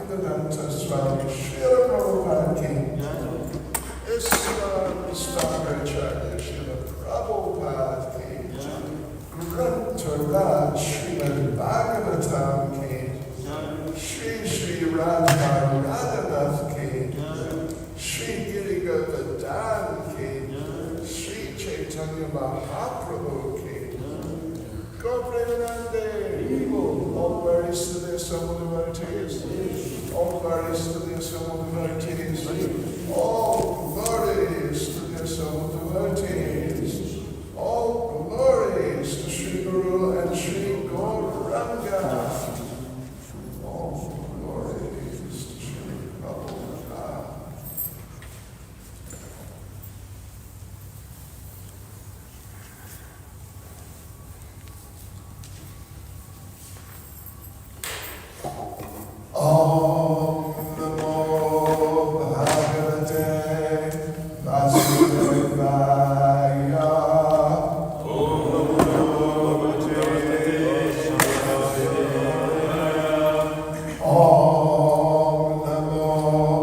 Bhaktivedanta Swami Srila Prabhupada Ki, Istamkaracharya Srila Prabhupada Ki, Gruntaraj Srimad Bhagavatam Ki, Shri Shri Radha Radhanath Ki, Shri Giri Govardhan Ki, Shri Chaitanya Mahaprabhu Ki, Gopremanande, all glories to the assembled devotees, all glories to the assembled devotees, all glories to the assembled devotees, all glories to Sri Guru and Sri Gauranga, all glories to Sri Prabhupada. Om Namo Bhagavate Vasudevaya. Om Namo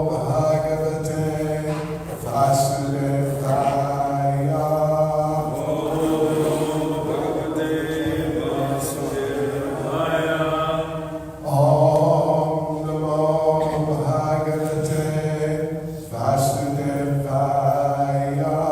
Bhagavate Vasudevaya. Om Namo Bhagavate Vasudevaya.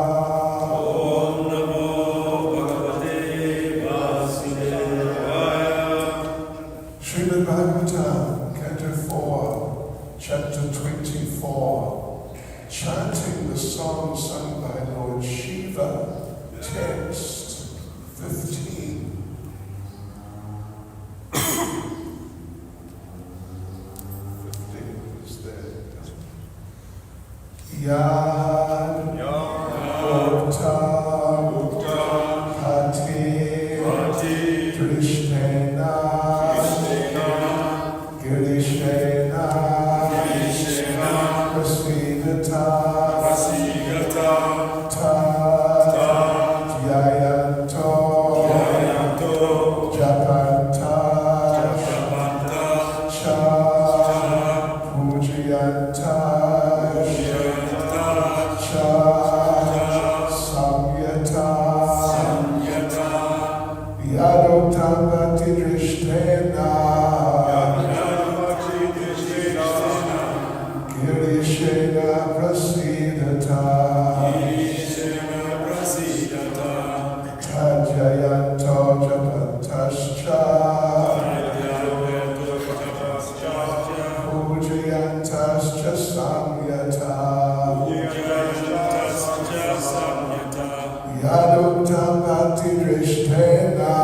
Srimad Bhagavatam, Canto 4, Chapter 24, chanting the song sung by Lord Shiva, text 15. Is there? Yad Mukta Pati Krishnena Girishena Prasidata Jayanto Japanta Pujayanta Samyata Yadotapati Drishtena Girishena Prasidata Tajayanto Japantascha Pujayantascha Samyata Yadutapati Drishtena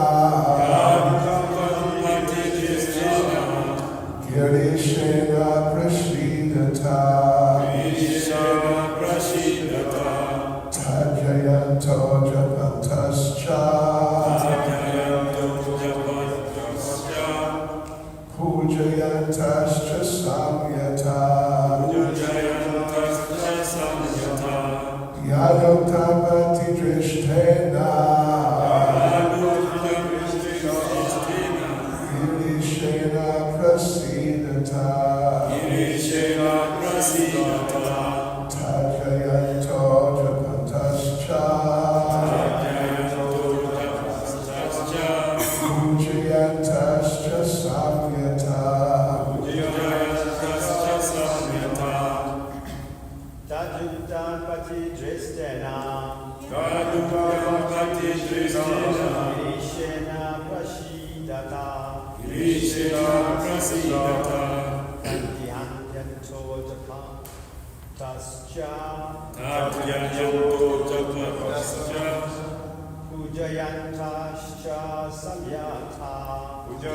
Girishena Prasidata Tajayanto Japantascha Pujayantascha Samyata Yadutapati Drishtena Girishena Prasidata Tajayanto Japantascha Pujayantascha Samyata Tadutapati Drishtena Girishena Prasidata Tadyanto Japantascha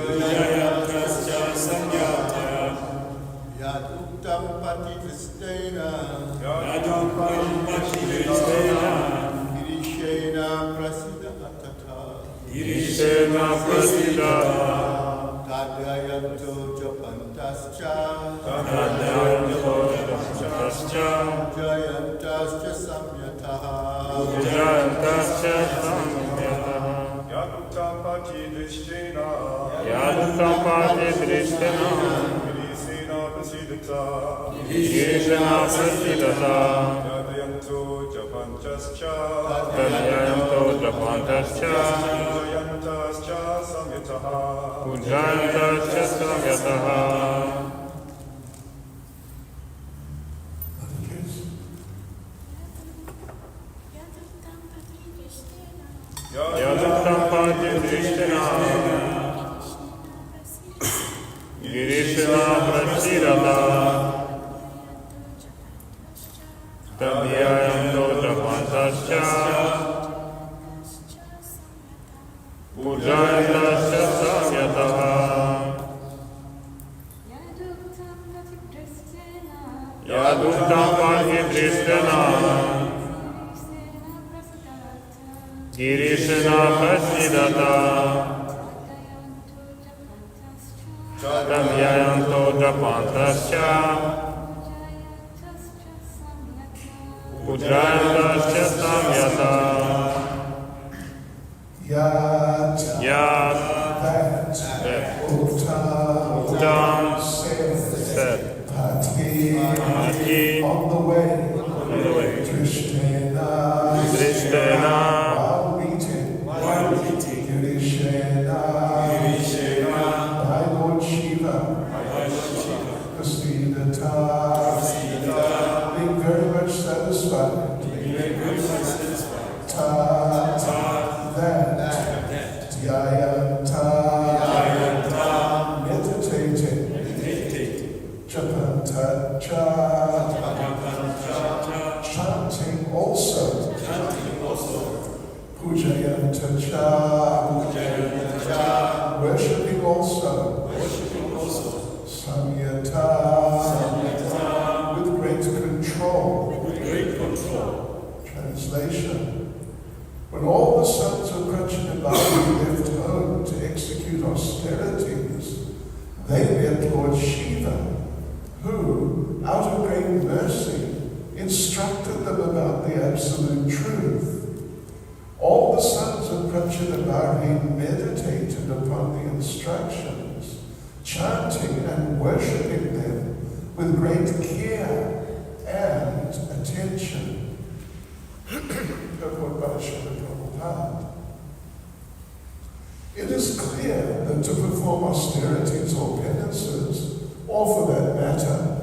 Pujayantascha Samyata Yadutapati Drishtena Girishena Prasidata Tadyanto Japantascha Pujayantascha Samyata Yadutapati Drishtena Yadutapati Drishtena Girishena Prasidata Savyata Girishena Prasidata Yadayanto Japantascha Tadyanto Japantascha Jayantascha Samyataha Pujantascha Samyataha Other kids? Yaduttam Pati Drishtina Girishena Prasidata Tadyanto Japantascha Pujantascha Samyataha Yaduttam Pati Drishtina Girishena Prasidata Tadyanto Japantascha Pujantascha Samyataha Yat, Yad that, Uttam, Uttam said, Pati, on the way, Drishtena, while meeting, Girishena, by Lord Shiva, Prasidata, being very much satisfied, that, Dhyayanta, meditating, Japantacha, chanting also, Pujayantacha, worshipping also, Samyata, with great control. Translation: when all the sons of Prajnavari left home to execute austerities, they met Lord Shiva, who, out of great mercy, instructed them about the absolute truth. All the sons of Prajnavari meditated upon the instructions, chanting and worshipping them with great care and attention. It is clear that to perform austerities or penances, or for that matter,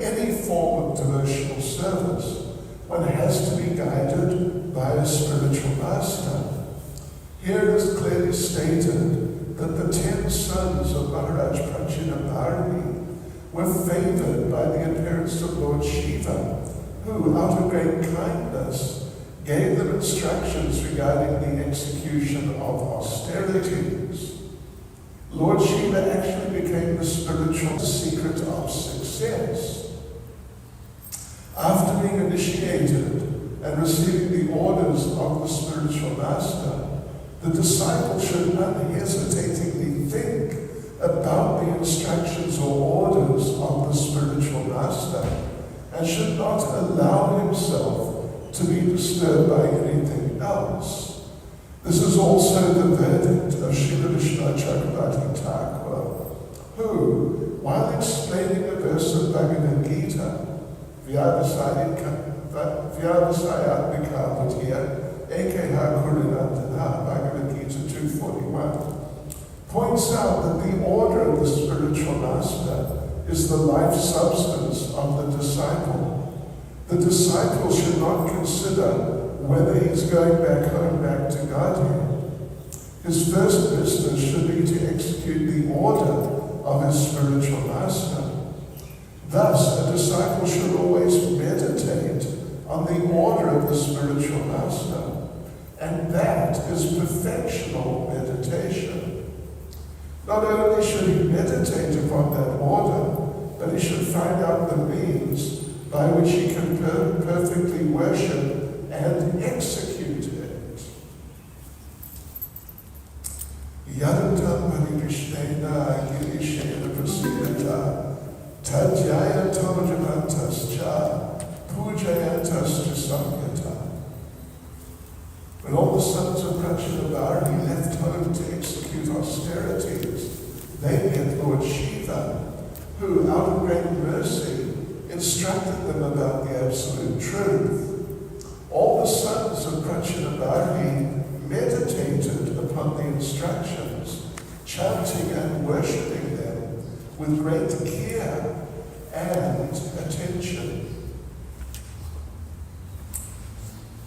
any form of devotional service, one has to be guided by a spiritual master. Here it is clearly stated that the 10 sons of Maharaj Prajnavari were favored by the appearance of Lord Shiva, who, out of great kindness, gave them instructions regarding the execution of austerities. Lord Shiva actually became the spiritual secret of success. After being initiated and receiving the orders of the spiritual master, the disciple should unhesitatingly think about the instructions or orders of the spiritual master and should not allow himself to be disturbed by anything else. This is also the verdict of Srila Vishnu Chakravarti Thakur, who, while explaining a verse of Bhagavad Gita, Vyavasayatmika Bhutiya Ekeha Kurinandana, Bhagavad Gita 241, points out that the order of the spiritual master is the life substance of the disciple. The disciple should not consider whether he's going back home, back to Godhead. His first business should be to execute the order of his spiritual master. Thus, a disciple should always meditate on the order of the spiritual master, and that is perfectional meditation. Not only should he meditate upon that order, but he should find out the means by which he can perfectly worship and execute it. Yadatam Parikrishnena Girishena Prasidata Tadyayato Javantascha Pujayantascha Samyata. When all the sons of Prajnavari left home to execute austerities, they met Lord Shiva, who, out of great mercy, instructed them about the absolute truth. All the sons of Prachinabhavi meditated upon the instructions, chanting and worshipping them with great care and attention.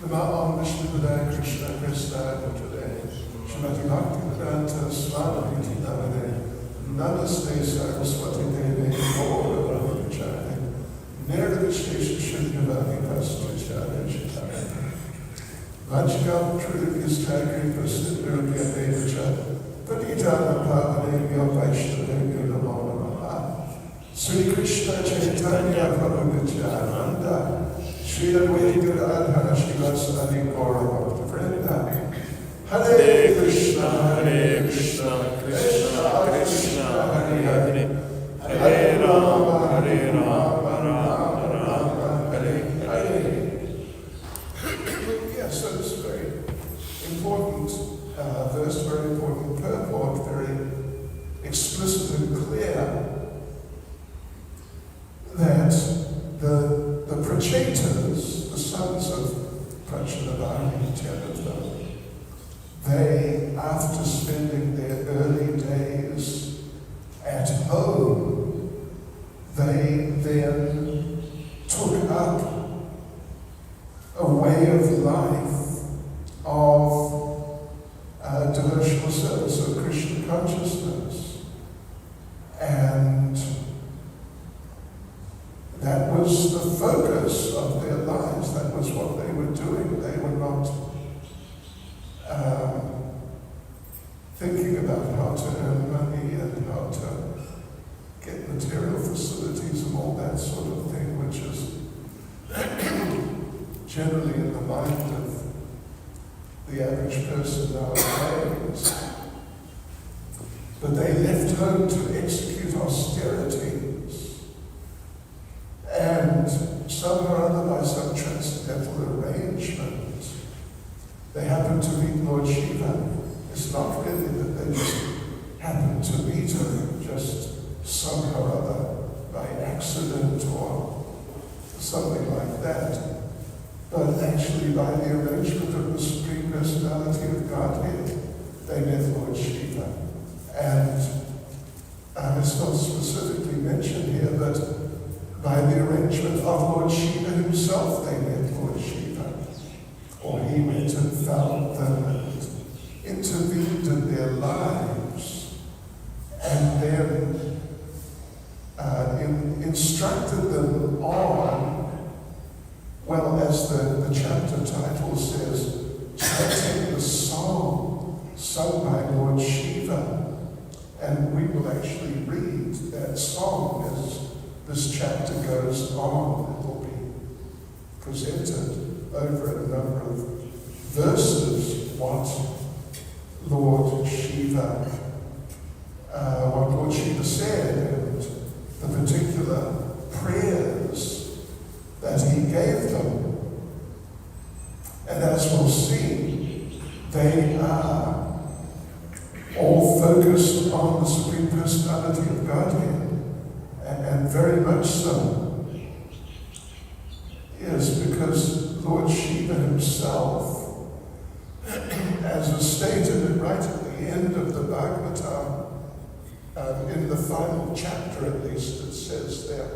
Namo Vishnupadaya Krishna Krishna today. Shrimati Bhaktivedanta Swami Namane. Namaste Saraswati Devi Gaura Brahmachari. Nirvishesha Shunyavadi Pasvachari Chitari. Vajgam Trivistagri Prasidurga Devacha. Paditana Pavane Yovaishnavya Namo Namaha. Sri Krishna Chaitanya Prabhu Nityananda. Shri Advaita Radha Shivasani Gaura Bhaktivinoda. Hare Krishna, Krishna Krishna, Hare Hare Rama, Rama Rama, Hare Hare. Yes, so it's a very important verse, very important purport, very explicit and clear that the Prachetas, the sons of Prachinabhavi, 10 of them, they, after spending their early days at home, they then took up a way of life of devotional service, of Krishna consciousness. And that was the focus of their lives. That was what they were doing. They were not thinking about how to earn money and how to get material facilities and all that sort of thing, which is generally in the mind of the average person nowadays. But they left home to execute austerities, and somehow or other, by some transcendental arrangement, they happened to meet Lord Shiva. It's not really that they just happened to meet him, just somehow or other, by accident or something like that, but actually by the arrangement of the Supreme Personality of Godhead, they met Lord Shiva. And it's not specifically mentioned here, but by the arrangement of Lord Shiva himself, they met Lord Shiva. Or he went and found them and intervened in their lives, and then instructed them on, well, as the chapter title says, chanting the song sung by Lord Shiva. And we will actually read that song as this chapter goes on. It will be presented over a number of verses what Lord Shiva said, and the particular prayers that he gave them. And as we'll see, they are all focused on the Supreme Personality of Godhead, and very much so. Yes, because Lord Shiva himself, as is stated right at the end of the Bhagavatam, in the final chapter at least, it says there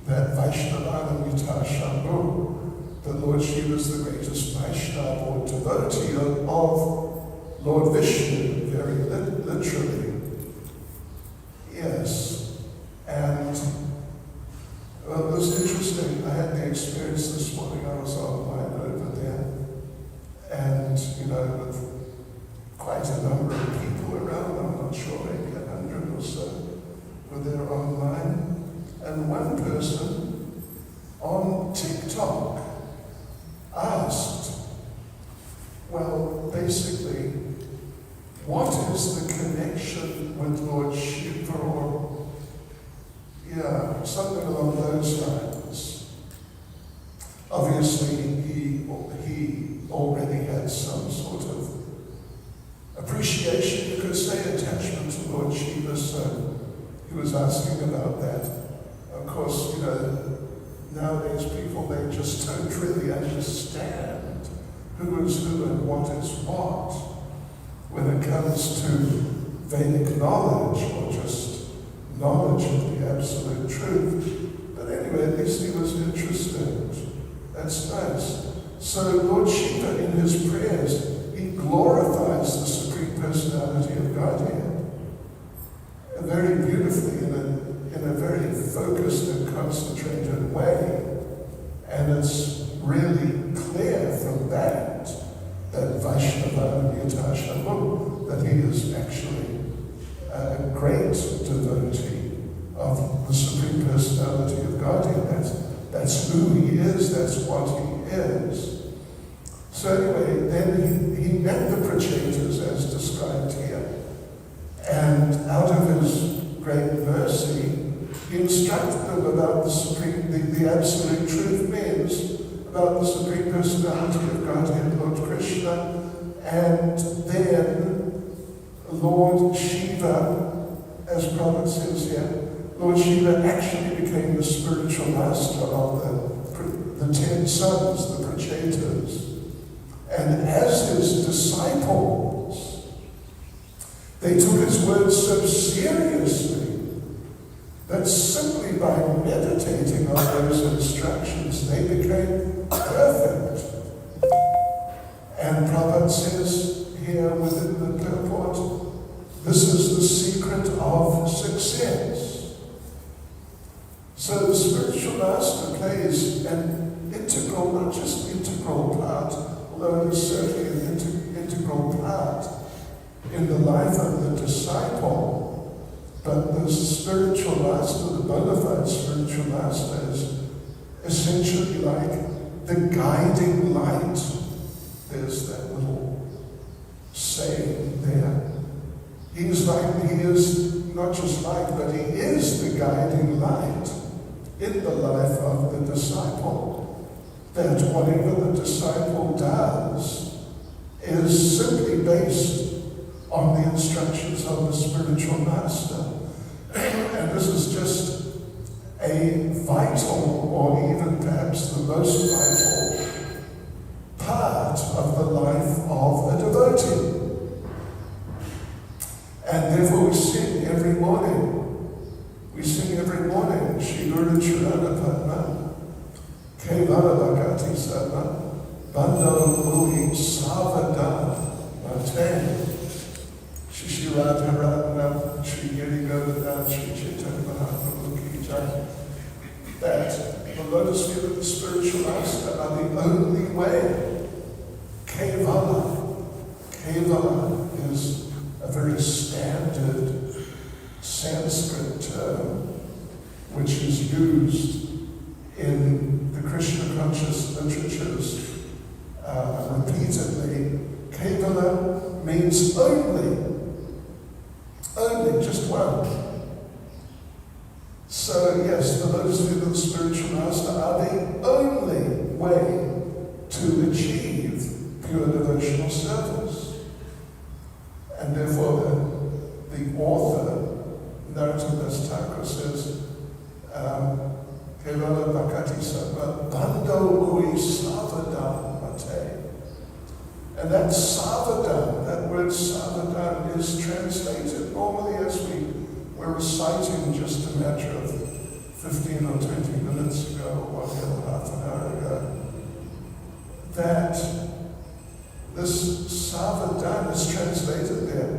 that Vaishnavana Shambhu, that Lord Shiva is the greatest Vaishnava or devotee of Lord Vishnu, very literally. Yes. And well, it was interesting. I had the experience this morning. I was online over there, and with quite a number of people around. I'm not sure, maybe 100 or so were there online. And one person on TikTok asked, well, basically, what is the connection with Lord Shiva, or something along those lines? Obviously, he already had some sort of appreciation, you could say, attachment to Lord Shiva, so he was asking about that. Of course, nowadays people, they just don't really understand who is who and what is what when it comes to Vedic knowledge or just knowledge of the absolute truth. But anyway, at least he was interested. That's nice. So Lord Shiva, in his prayers, he glorifies the Supreme Personality of Godhead very beautifully in a very focused and concentrated way. And it's really clear from that Vaishnava Yatashamam, that he is actually a great devotee of the Supreme Personality of Godhead. That's who he is, that's what he is. So anyway, then he met the Prachetas as described here. And out of his great mercy, he instructed them about the absolute truth means, about the Supreme Personality of Godhead, Lord Krishna, and then Lord Shiva, as Prabhupada says here, Lord Shiva actually became the spiritual master of the 10 sons, the Prachetas. And as his disciples, they took his words so seriously that simply by meditating on those instructions, they became perfect. And Prabhupada says here within the purport, this is the secret of success. So the spiritual master plays an integral, not just integral part, although it is certainly an integral part in the life of the disciple. But the spiritual master, the bona fide spiritual master, is essentially like the guiding light. There's that little saying there. He is not just like, but he is the guiding light in the life of the disciple. That whatever the disciple does is simply based on the instructions of the spiritual master. And this is just a vital, or even perhaps the most vital, part of the life of a devotee. And therefore we sing every morning. We sing every morning, Shri Guru Charana Padma, Kevala Bhagati Sarva, Bandhava Bhuhi Savada Mate, Shri Radha Radha, Shri Giri Govardhan, Shri Chaitanya Mahaprabhu Ki Jai. That the lotus feet of the spiritual master are the only way. Kevala. Kevala is a very standard Sanskrit term which is used in the Krishna conscious literatures repeatedly. Kevala means only, just one. So yes, the lotus feet of the spiritual master are the only way to achieve pure devotional service. And therefore the author, Narottam Das Thakur, says, Kevala Bhakati Sarva Bandho Ui Savadam Mate. And that Savadam, that word Savadam, is translated normally as we were reciting just a matter of 15 or 20 minutes ago, or whatever, half an hour ago, that this Savadam is translated there,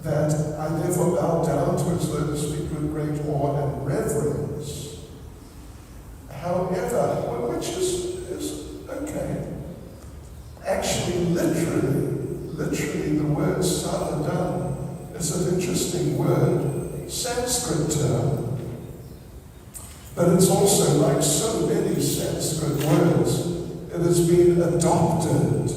that I therefore bow down to his lotus feet with great awe and reverence. However, which is okay. Actually, literally, the word Savadam is an interesting word, Sanskrit term. But it's also, like so many Sanskrit words, it has been adopted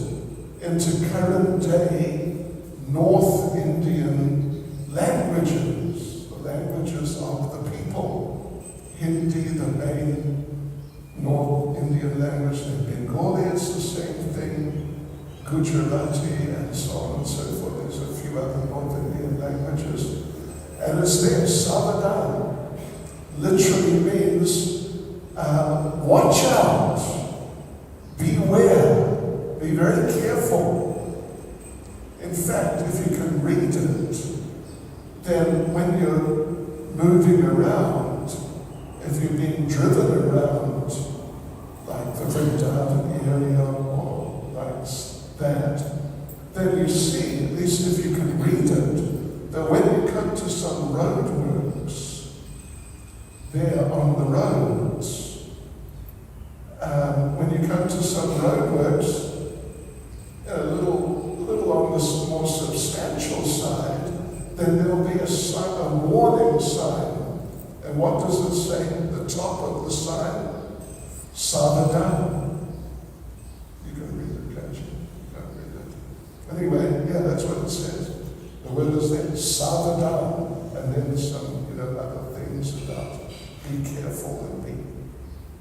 into current day North Indian languages, the languages of the people. Hindi, the main North Indian language, and Bengali, it's the same thing, Gujarati, and so on and so forth. There's a few other North Indian languages. And it's there, Savadam. literally means watch out, beware, be very careful. In fact, if you can read it, then when you're moving around, if you're being driven around, like the Vrindavan area or like that, then you see, at least if you can read it, that when you come to some roadworks, there on the roads, when you come to some roadworks, a little on the more substantial side, then there'll be a sign, a warning sign. And what does it say at the top of the sign? Savadhan. You can read it, can't you? You can't read it. Anyway, yeah, that's what it says. The word is there, Savadhan, and then some, other things about be careful and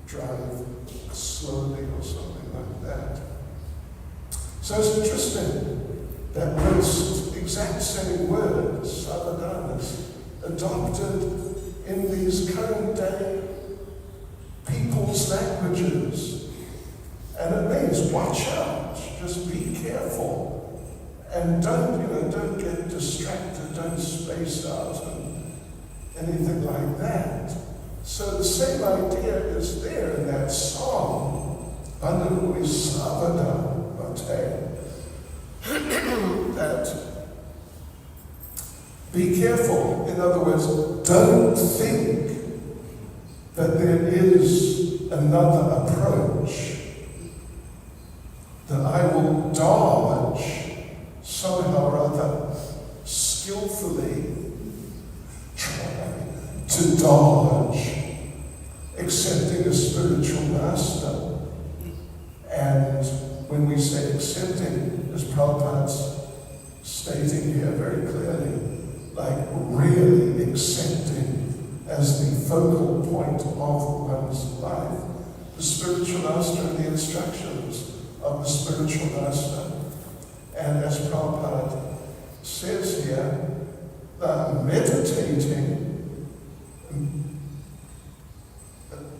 drive slowly or something like that. So it's interesting that those exact same words, Savadhan, is adopted in these current day people's languages. And it means watch out, just be careful. And don't get distracted, don't space out and anything like that. So the same idea is there in that song, Bandarui Savadhan Mate, that be careful. In other words, don't think that there is another approach, that I will dodge somehow or other, skillfully try to dodge accepting a spiritual master. And when we say accepting, as Prabhupada's stating here very clearly, like really accepting as the focal point of one's life, the spiritual master and the instructions of the spiritual master. And as Prabhupada says here, meditating,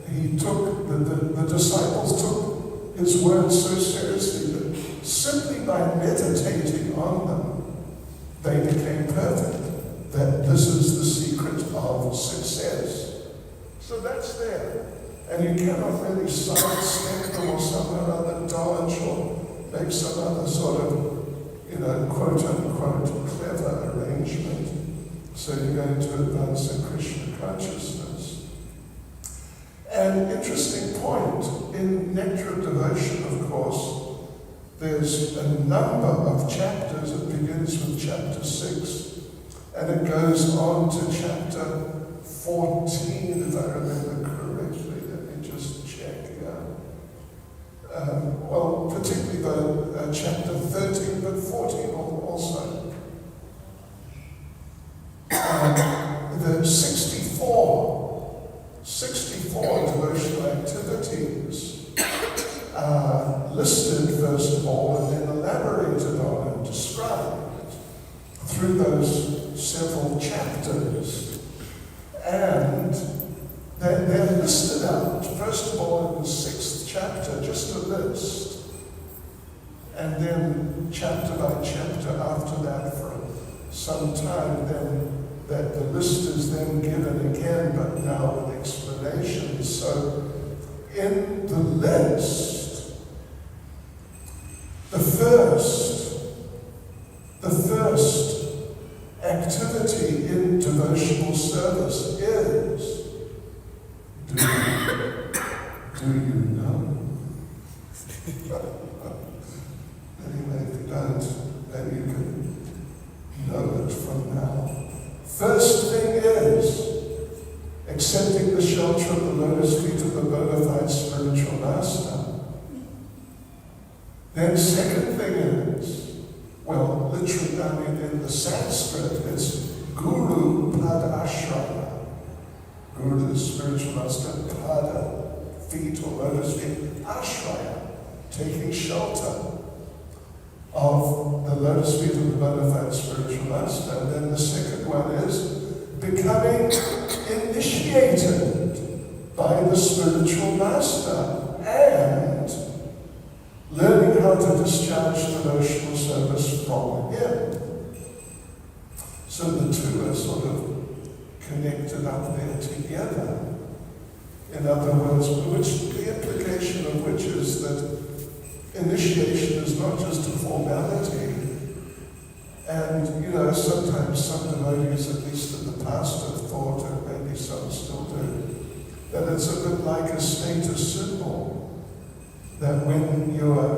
the disciples took his words so seriously that simply by meditating on them, they became perfect. That this is the secret of success. So that's there. And you cannot really sidestep them or somehow or other dodge or make some other sort of, quote unquote, clever arrangement. So you're going to advance in Krishna consciousness. An interesting point in Nectar of Devotion, of course, there's a number of chapters. It begins with chapter 6. And it goes on to chapter 14, if I remember correctly. Let me just check here. Particularly the chapter 13, but 14 also. The 64 devotional activities are listed first of all and then elaborated on and described through those several chapters, and they're listed out, first of all in the 6th chapter, just a list, and then chapter by chapter after that for some time, then that the list is then given again, but now with explanations. So in the list, the first activity in devotional service is, do you know? Anyway, if you don't, maybe you can know it from now. First thing is accepting the shelter of the lotus feet of the bona fide spiritual master. Then second thing is, literally, in the Sanskrit, it's Guru Pada Ashraya. Guru, the spiritual master, Pada, feet or lotus feet, Ashraya, taking shelter of the lotus feet of the bona fide spiritual master. And then the second one is becoming initiated by the spiritual master, and learning how to discharge devotional service from him. So the two are sort of connected up there together. In other words, which the implication of which is that initiation is not just a formality. And, sometimes some devotees, at least in the past, have thought, and maybe some still do, that it's a bit like a status symbol. That when you're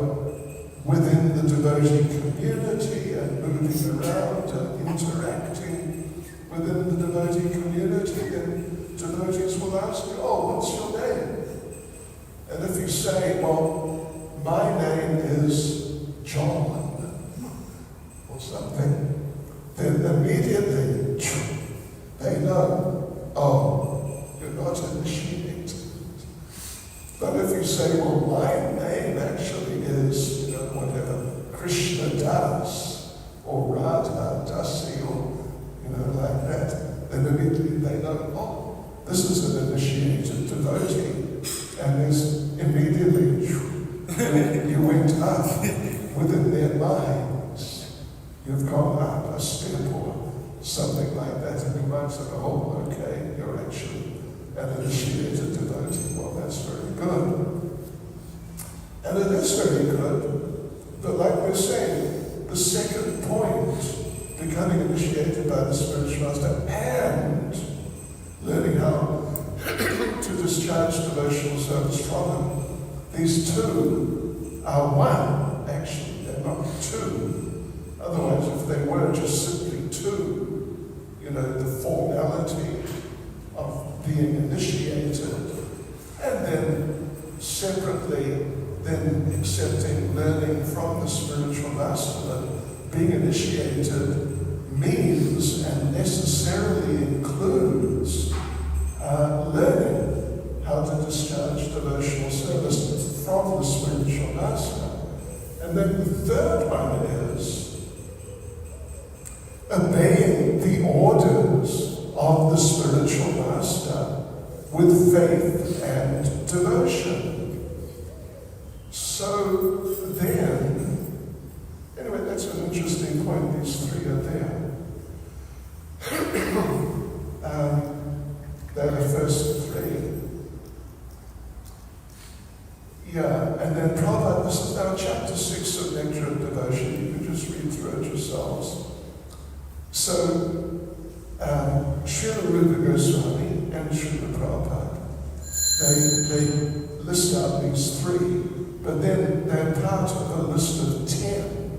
within the devotee community and moving around and interacting within the devotee community, then devotees will ask you, oh, what's your name? And if you say, well, my name is John, or something, then immediately they know, oh, you're not initiated. But if you say, well, my name actually is, whatever Krishna Das, or Radha Dasi, or, like that, then immediately they know, oh, this is an initiated devotee. And there's immediately, you went up within their minds. You've gone up a step or something like that, and you might say, oh, okay, you're actually an initiated devotee. Well, that's very good. And it is very good, but like we're saying, the second point, becoming initiated by the spiritual master and learning how to discharge devotional service from him, these two are one, actually, they're not two. Otherwise, if they were just simply two, the formality of being initiated, and then separately, then accepting, learning from the spiritual master, that being initiated means and necessarily includes learning how to discharge devotional service from the spiritual master. And then the third one is obeying the orders of the spiritual master with faith and devotion. So then, anyway, that's an interesting point. These three are there. They're the first three. Yeah, and then Prabhupada, this is now chapter 6 of Nectar of Devotion. You can just read through it yourselves. So, Srila Rupa Goswami and Srila Prabhupada, they list out these three, but then they're part of a list of 10.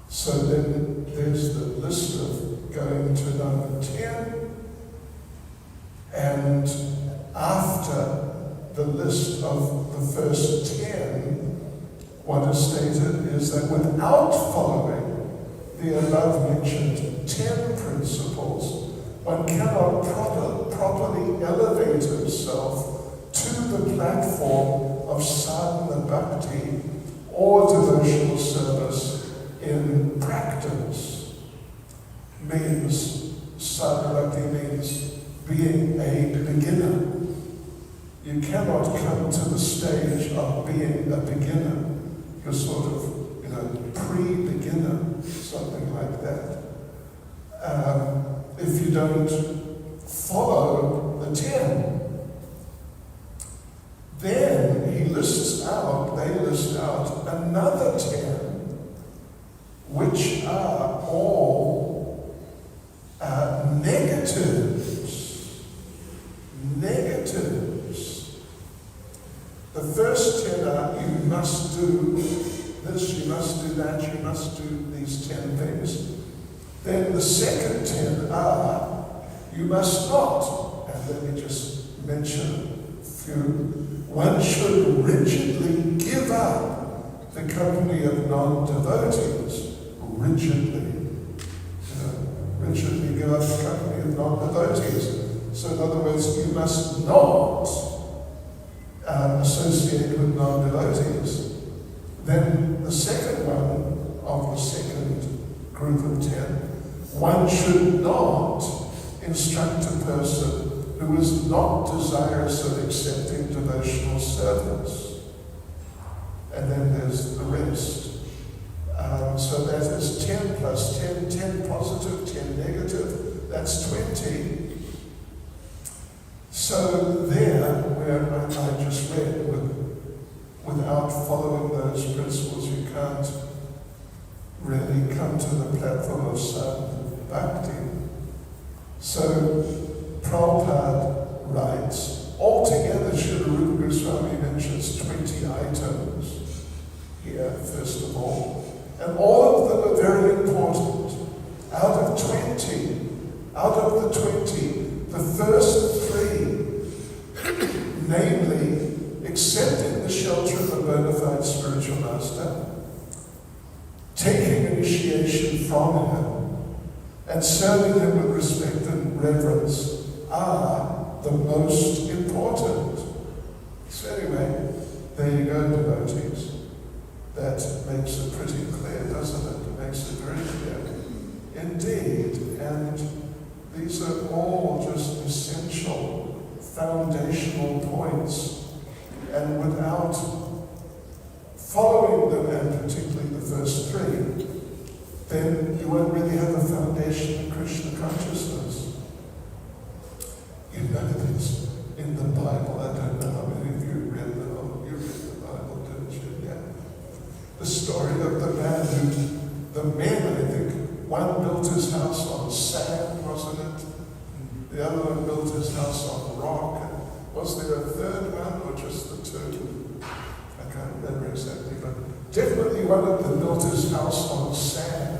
So then there's the list of going to number 10, and after the list of the first 10, what is stated is that without following the above-mentioned 10 principles, one cannot properly elevate himself to the platform of sadhana bhakti or devotional service in practice. Means, sadhana bhakti means being a beginner. You cannot come to the stage of being a beginner. You're sort of, pre-beginner, something like that. If you don't follow the 10. Then they list out another 10, which are all negatives. The first 10 are, you must do this, you must do that, you must do these 10 things. Then the second 10 are, you must not. And let me just mention a few. One should rigidly give up the company of non-devotees. Rigidly give up the company of non-devotees. So in other words, you must not associate with non-devotees. Then the second one of the second group of 10, one should not instruct a person who is not desirous of accepting devotional service. And then there's the rest. So that is 10 plus 10, 10 positive, 10 negative, that's 20. So there, where I just read, without following those principles, you can't really come to the platform of sadhu bhakti. So Prabhupada writes, altogether Srila Rupa Goswami mentions 20 items here, first of all. And all of them are very important. Out of the 20, the first 3, namely, accepting the shelter of a bona fide spiritual master, taking initiation from him, and serving him with respect and reverence are the most important. So anyway, there you go, devotees. That makes it pretty clear, doesn't it? It makes it very clear. Indeed, and these are all just essential, foundational points. And without following them, and particularly the first 3, then you won't really have a foundation in Krishna consciousness. You know this in the Bible. I don't know how many of you read the Bible. You read the Bible, didn't you? Yeah. The story of the man the men, I think, one built his house on sand, wasn't it? The other one built his house on rock. Was there a third one, or just the 2? I can't remember exactly, but definitely one of them built his house on sand.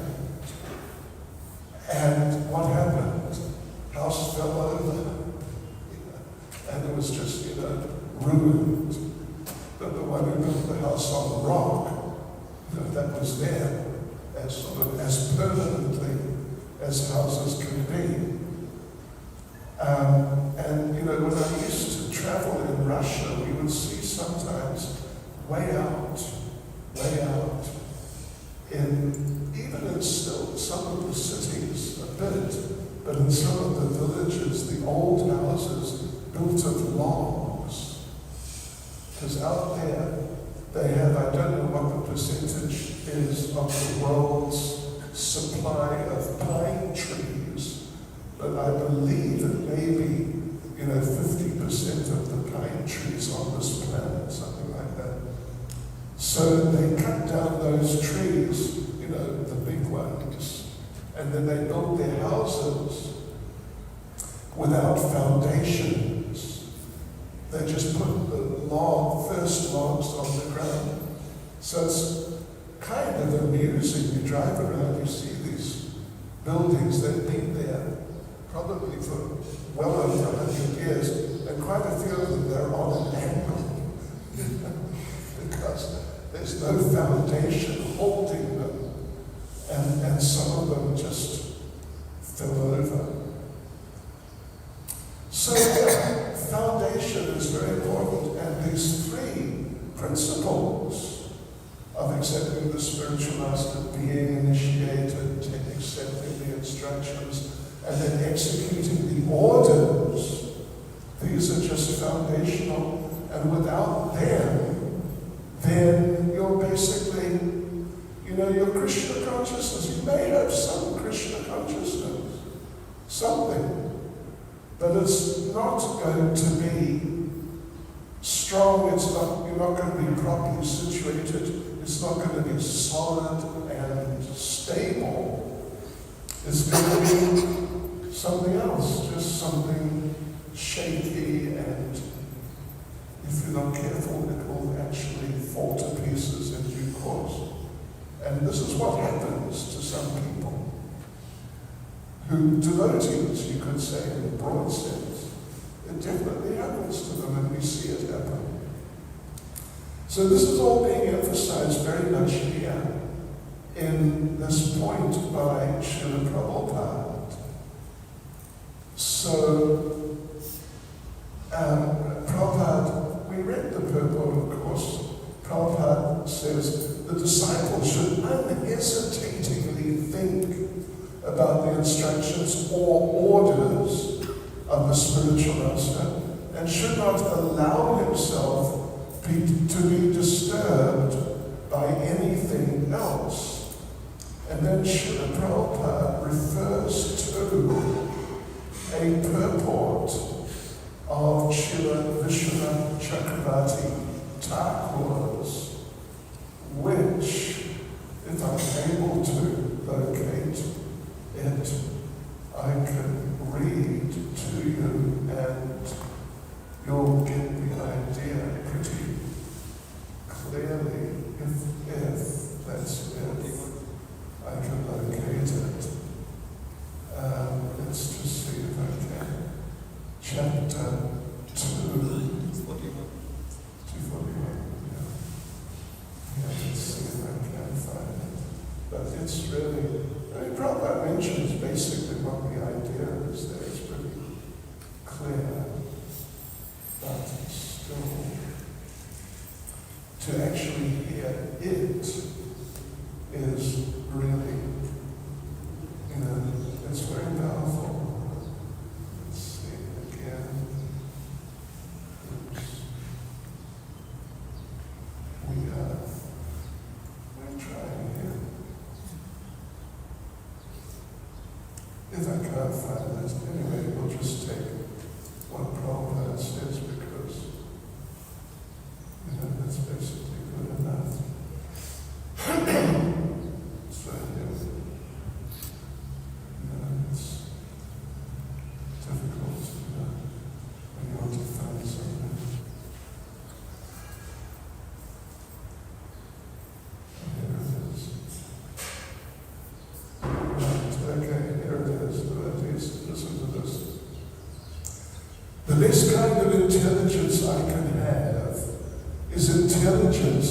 And what happened? House fell over. And it was just, ruined. But the one who built the house on the rock, that was there as sort of as permanently as houses can be. And when I used to travel in Russia, we would see sometimes way out, even in still some of the cities a bit, but in some of the villages, the old houses built of logs. Because out there, they have, I don't know what the percentage is of the world's supply of pine trees, but I believe it may be, 50% of the pine trees on this planet, something like that. So they cut down those trees, the big ones, and then they built their houses without foundations. They just put the first logs on the ground. So it's kind of amusing. You drive around, you see these buildings that have been there probably for well over 100 years, and quite a few of them, they're on an angle because there's no foundation holding them, and some of them just fell over. So foundation is very important, and these 3 principles of accepting the spiritual master, being initiated, accepting the instructions, and then executing the orders, these are just foundational, and without them, then you're basically, your Krishna consciousness. You may have some Krishna consciousness, something, but it's not going to be strong. You're not going to be properly situated. It's not going to be solid and stable. It's going to be something else, just something shaky, and if you're not careful, it will actually fall to pieces in due course. And this is what happens to some people, devotees, you could say, in a broad sense. It definitely happens to them, and we see it happen. So this is all being emphasized very much here in this point by Srila Prabhupada. So, Prabhupada, we read the purport, of course. Prabhupada says the disciple should unhesitatingly think about the instructions or orders of the spiritual master, and should not allow himself to be disturbed by anything else. And then Srila Prabhupada refers to a purport of Srila Vishwanath Chakravarti Thakur's, which, if I'm able to locate it, I can read to you, and you'll get the idea pretty clearly if I can locate it. Let's just see if I can. Chapter 241. Yeah, let's see if I can find it. But it's really, Prabhupada mentions basically what the idea is there. It's pretty clear. But still, to actually hear it is really, it's very powerful. Let's see again. Oops. We're trying here. If I can't find this, anyway, we'll just take what Prabhupada says, because that's basically good enough. So it's difficult when you want to find something. Here it is. Right, okay, here it is. At least listen to this. The best kind of intelligence I can have is intelligence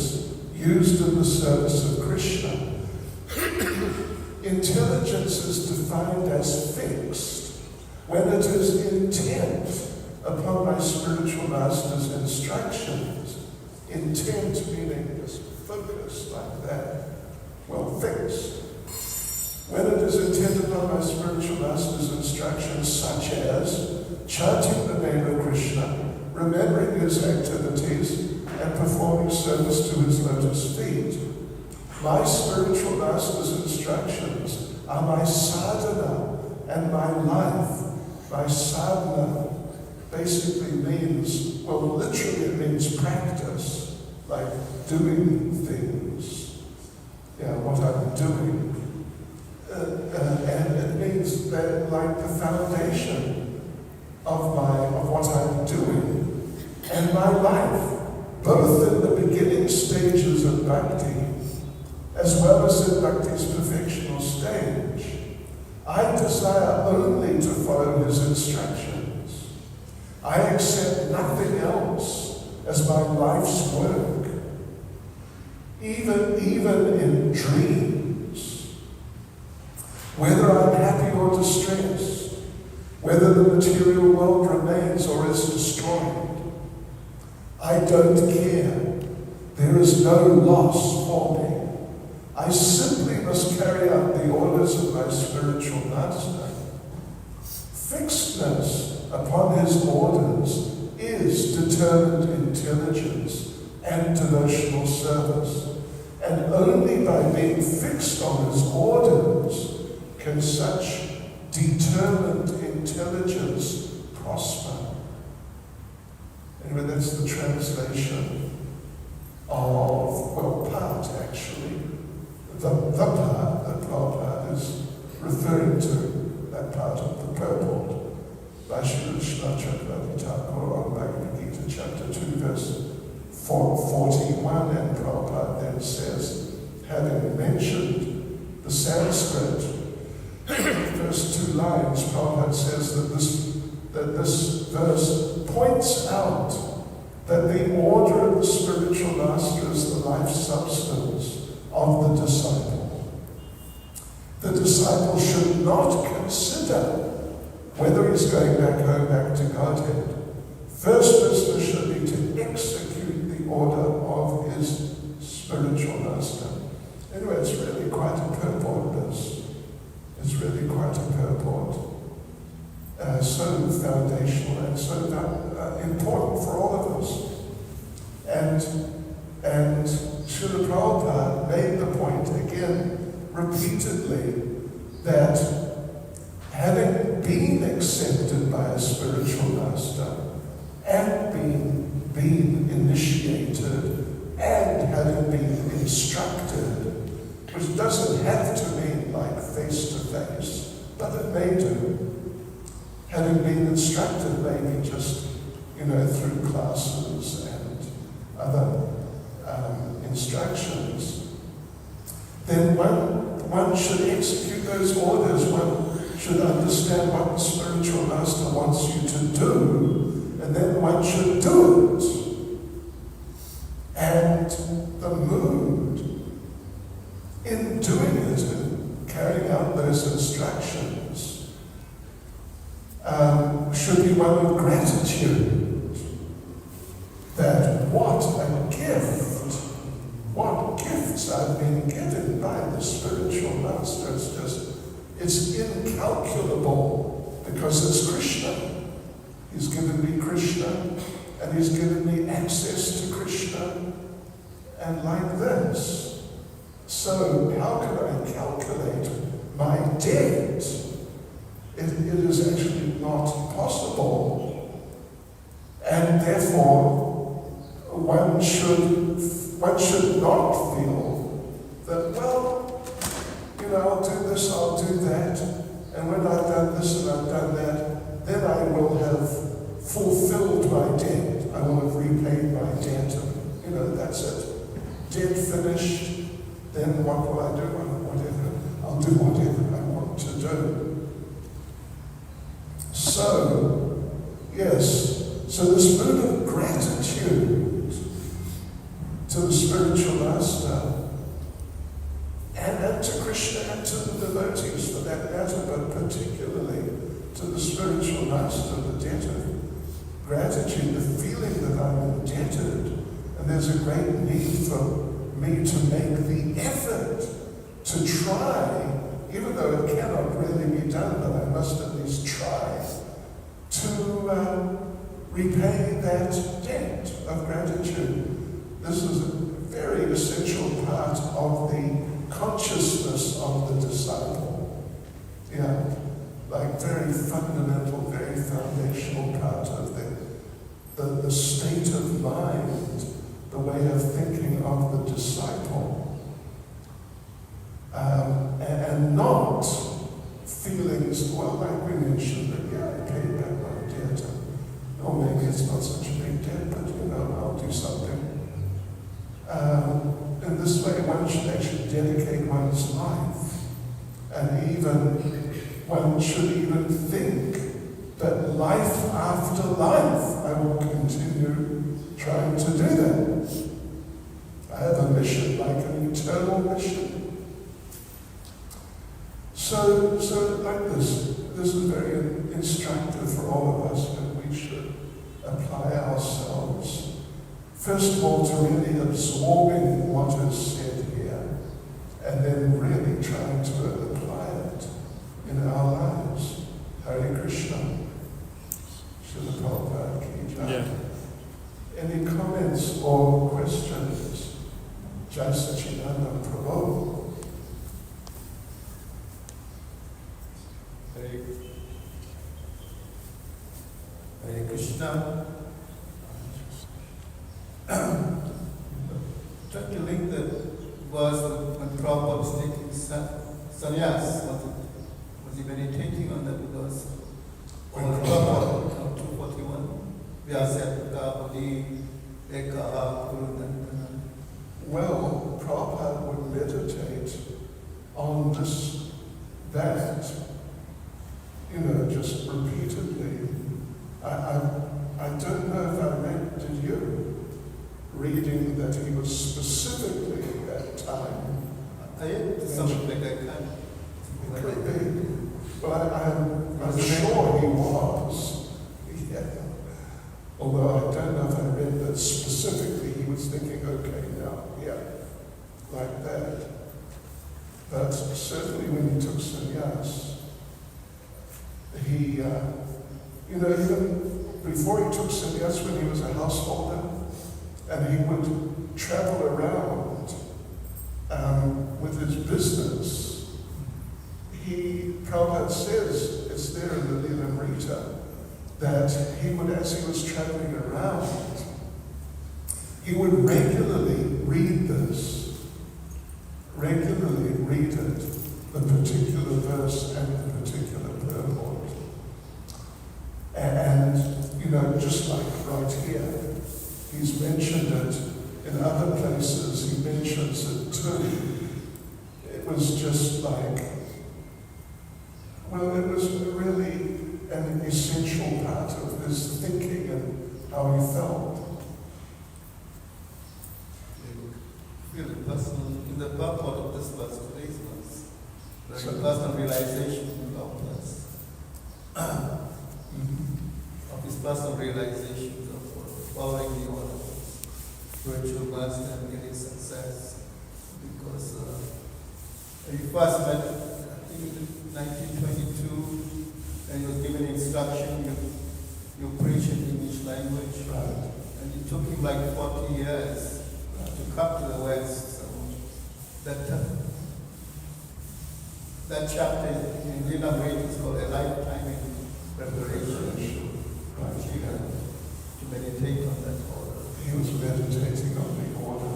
used in the service of Krishna. Intelligence is defined as fixed when it is intent upon my spiritual master's instructions. Intent meaning just focused like that. Well, fixed. When it is intent upon my spiritual master's instructions, such as chanting the name of Krishna, remembering his activities, and performing service to his lotus feet. My spiritual master's instructions are my sadhana and my life. My sadhana basically means, well, literally it means practice, like doing things. Yeah, what I'm doing. And it means that, like, the foundation of what I'm doing and my life, both in the beginning stages of bhakti as well as in bhakti's perfectional stage. I desire only to follow his instructions. I accept nothing else as my life's work, even in dreams. Whether I'm happy or distressed, whether the material world remains or is destroyed, I don't care. There is no loss for me. I simply must carry out the orders of my spiritual master. Fixedness upon his orders is determined intelligence and devotional service. And only by being fixed on his orders can such determined intelligence prosper. Anyway, that's the translation of, well, part actually. The part that Prabhupada is referring to, that part of the purport by Srila Vishwanath Chakravarti Thakur on Bhagavad Gita chapter 2 verse 41, and Prabhupada then says, having mentioned the Sanskrit, first two lines, Prabhupada says that this verse points out that the order of the spiritual master is the life substance of the disciple. The disciple should not consider whether he's going back home, back to Godhead. First business should be to execute the order of his spiritual master. Anyway, it's really quite a purport, this. It's really so foundational and so important for all of us. And Srila Prabhupada made the point again repeatedly that having been accepted by a spiritual master and being initiated and having been instructed, which doesn't have to mean like face to face, but it may do. Having been instructed maybe just, through classes and other instructions, then one should execute those orders. One should understand what the spiritual master wants you to do, and then one should do it. And the mood in doing it and carrying out those instructions should be one of gratitude. That what a gift, what gifts I've been given by the spiritual master. It's incalculable because it's Krishna. He's given me Krishna and he's given me access to Krishna and like this. So how can I calculate my debt? It is actually not possible. And therefore, one should not feel that, well, I'll do this, I'll do that, and when I've done this and I've done that, then I will have fulfilled my debt. I will have repaid my debt, and that's it. Debt finished, then what will I do? I'll do whatever I want to do. So, yes, so this mood of gratitude to the spiritual master and to Krishna and to the devotees for that matter, but particularly to the spiritual master, the debt of gratitude, the feeling that I'm indebted, and there's a great need for me to make the effort to try, even though it cannot really be done, but I must at least try to repay that debt of gratitude. This is a very essential part of the consciousness of the disciple. Like very fundamental, very foundational part of the state of mind, the way of thinking of the disciple. And not feelings, well, like we mentioned, that I paid back my debt, or maybe it's not such a big debt, but I'll do something. In this way, one should actually dedicate one's life, and one should even think that life after life, I will continue trying to do that. I have a mission, like an eternal mission. So like this is very instructive for all of us, and we should apply ourselves, first of all, to really absorbing what is said here, and then really trying to apply it in our lives. Hare Krishna. Srila Prabhupada Ki Jai. Yeah. Any comments or questions? Jai Sachinanda Prabhu. Hare Krishna. Trying to link the verse when Prabhupada was taking sannyas, was he meditating on that verse? When Or Prabhupada- 241, Vyasya Budi Ekaha Kurudandana. Well, Prabhupada would meditate on that, just repeatedly. I don't know if I read, did you? Reading that he was specifically at that time. Something like that kind. It could be. Well, I'm sure he was. Yeah. Although I don't know if I read that specifically he was thinking, okay, now, like that. But certainly when he took sannyas, he You know, even before he took sannyas, when he was a householder, and he would travel around with his business, Prabhupada says, it's there in the Lilamrita, that he would, as he was traveling around, he would regularly read this, regularly read it, the particular verse and the particular purport. And, you know, just like right here, he's mentioned it in other places, he mentions it too. It was just like, well, it was really an essential part of his thinking and how he felt. Really personal, in the purport of this verse, today's verse, very personal realization of this, of his personal realizations of following the order of spiritual master and getting success. Because he first met, I think in 1922, and he was given instruction, you preach in English language, Right. and it took him like 40 years to come to the West. So that chapter in Lilamrita is called A Lifetime in Preparation. Right. To meditate on that order. He was meditating on the order.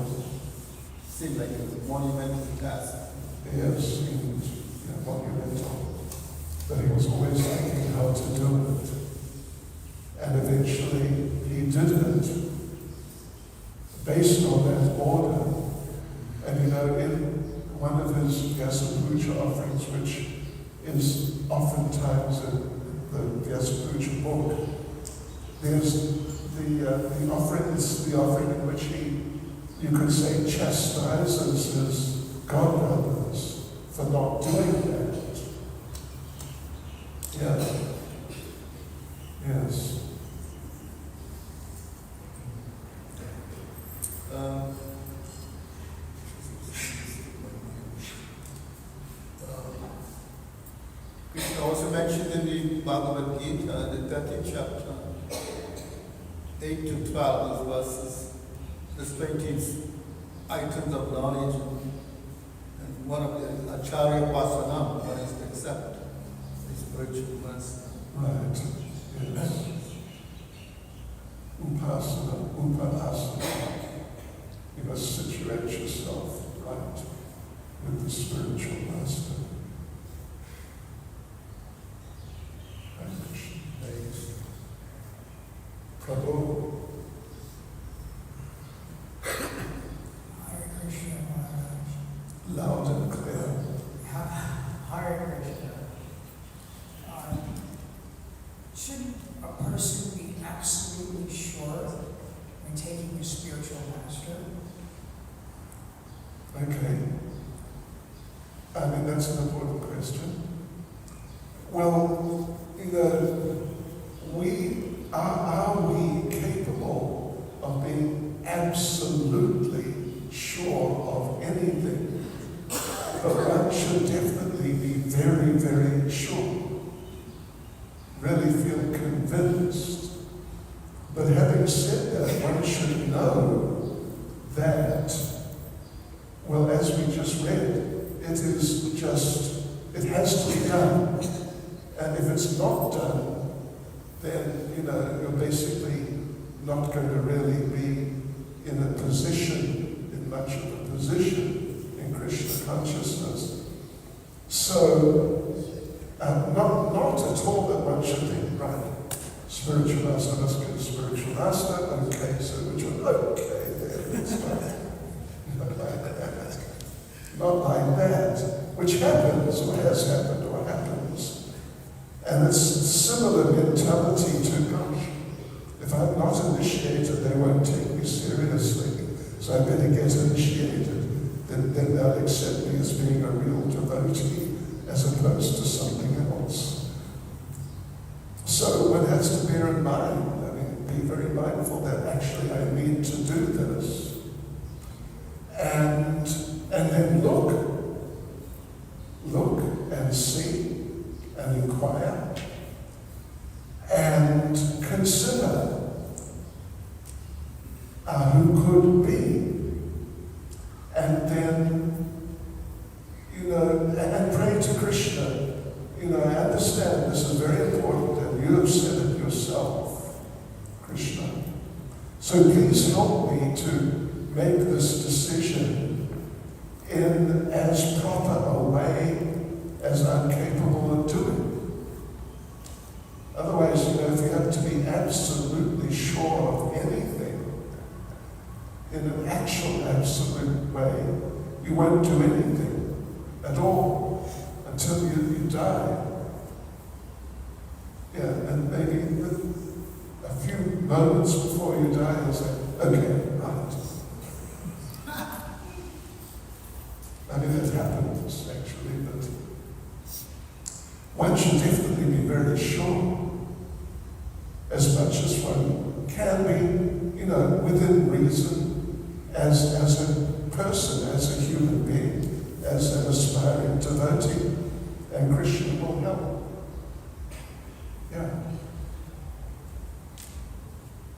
Seemed like a monumental task. Yes, and monumental. But he was always thinking how to do it. And eventually he did it based on that order. And you know, in one of his Vyasapuja offerings, which is oftentimes in the Vyasapuja book, there's the offering in which you could say, chastises his godbrothers for not doing that. Yeah. Yes. Krishna also mentioned in the Bhagavad Gita, the 13th chapter, 8 to 12, those verses, the 20 items of knowledge, and one of the Acharya Pasanam, one is to accept the spiritual master. Right. Yes. Upasana, upasana. You must situate yourself right with the spiritual master. Prabhu. Hare Krishna Maharaj. Loud and clear. Hare Krishna. Should a person be absolutely sure when taking a spiritual master? Okay. I mean, that's an important question. Well, are we capable of being absolutely sure of anything? But one should definitely be very, very sure. Really feel convinced. But having said that, one should know that, well, as we just read, it has to be done. And if it's not done, then, you're basically not going to really be in a position, in much of a position in Krishna consciousness. So, not at all that one should think, right, spiritual master, let's go to spiritual master, okay, so which one? Okay, there, it's fine. Not like that, which happens, or has happened, or happens. And it's similar mentality to, gosh, if I'm not initiated, they won't take me seriously, so I better get initiated, then they'll accept me as being a real devotee, as opposed to something else. So one has to bear in mind, be very mindful that actually I need to do this. And then look and see and inquire. And consider who could be. And then, and pray to Krishna. I understand this is very important, and you have said it yourself, Krishna. So please help me to make this decision in as proper a way as I'm capable of doing. Otherwise, if you have to be absolutely sure of anything, in an actual, absolute way, you won't do anything at all until you die. Yeah, and maybe a few moments before you die, you'll say, okay, right. I mean, it happens, actually, but one should definitely be very sure, as much as one can be, within reason, as a person, as a human being, as an aspiring devotee, and Krishna will help.